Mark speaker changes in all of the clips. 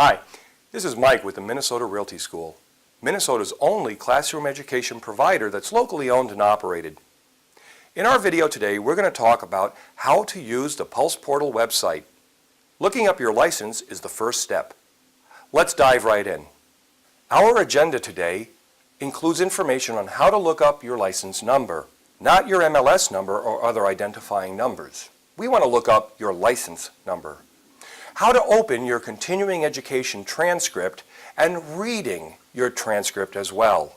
Speaker 1: Hi, this is Mike with the Minnesota Realty School, Minnesota's only classroom education provider that's locally owned and operated. In our video today, we're going to talk about how to use the Pulse Portal website. Looking up your license is the first step. Let's dive right in. Our agenda today includes information on how to look up your license number, not your MLS number or other identifying numbers. We want to look up your license number. How to open your continuing education transcript and reading your transcript as well.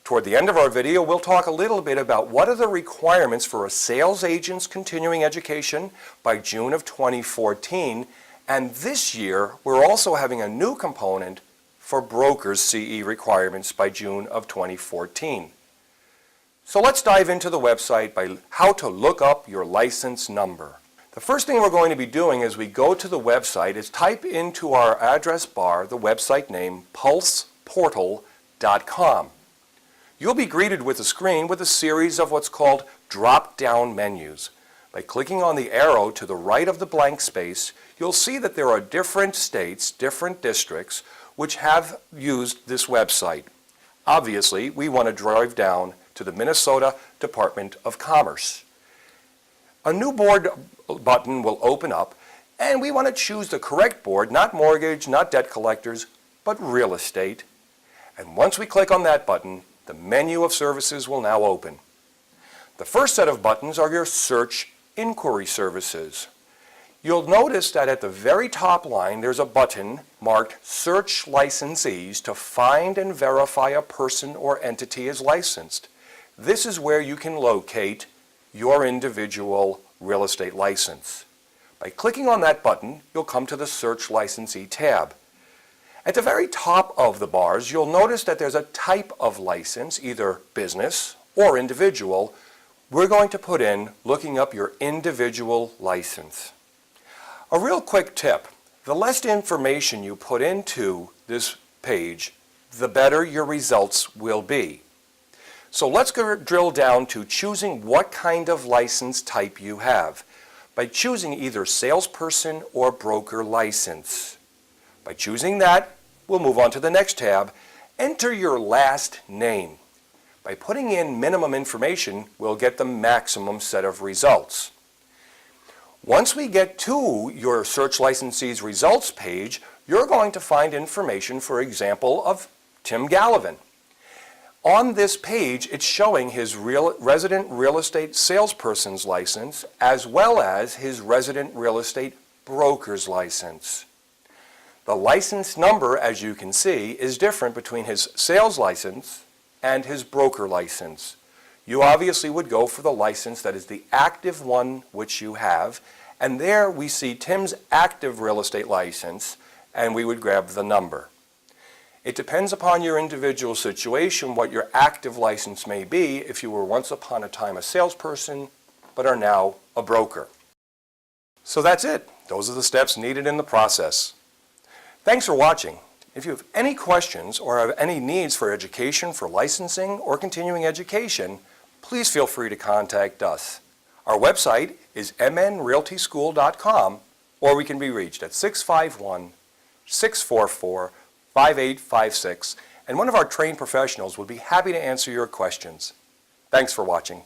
Speaker 1: Toward the end of our video, we'll talk a little bit about what are the requirements for a sales agent's continuing education by June of 2014, and this year we're also having a new component for brokers' CE requirements by June of 2014. So let's dive into the website by how to look up your license number. The first thing we're going to be doing as we go to the website is type into our address bar the website name pulseportal.com. You'll be greeted with a screen with a series of what's called drop-down menus. By clicking on the arrow to the right of the blank space, you'll see that there are different states, different districts, which have used this website. Obviously, we want to drive down to the Minnesota Department of Commerce. A new board button will open up, and we want to choose the correct board, not mortgage, not debt collectors, but real estate. And once we click on that button, the menu of services will now open. The first set of buttons are your search inquiry services. You'll notice that at the very top line there's a button marked Search Licensees to find and verify a person or entity is licensed. This is where you can locate your individual real estate license. By clicking on that button, you'll come to the Search Licensee tab. At the very top of the bars, you'll notice that there's a type of license, either business or individual. We're going to put in looking up your individual license. A real quick tip, the less information you put into this page, the better your results will be. So let's drill down to choosing what kind of license type you have by choosing either salesperson or broker license. By choosing that, we'll move on to the next tab. Enter your last name. By putting in minimum information, we'll get the maximum set of results. Once we get to your Search Licensees results page, you're going to find information, for example, of Tim Gallivan. On this page, it's showing his resident real estate salesperson's license as well as his resident real estate broker's license. The license number, as you can see, is different between his sales license and his broker license. You obviously would go for the license that is the active one which you have, and there we see Tim's active real estate license, and we would grab the number. It depends upon your individual situation what your active license may be if you were once upon a time a salesperson but are now a broker. So that's it. Those are the steps needed in the process. Thanks for watching. If you have any questions or have any needs for education, for licensing, or continuing education, please feel free to contact us. Our website is mnrealtyschool.com, or we can be reached at 651-644-5856, and one of our trained professionals would be happy to answer your questions. Thanks for watching.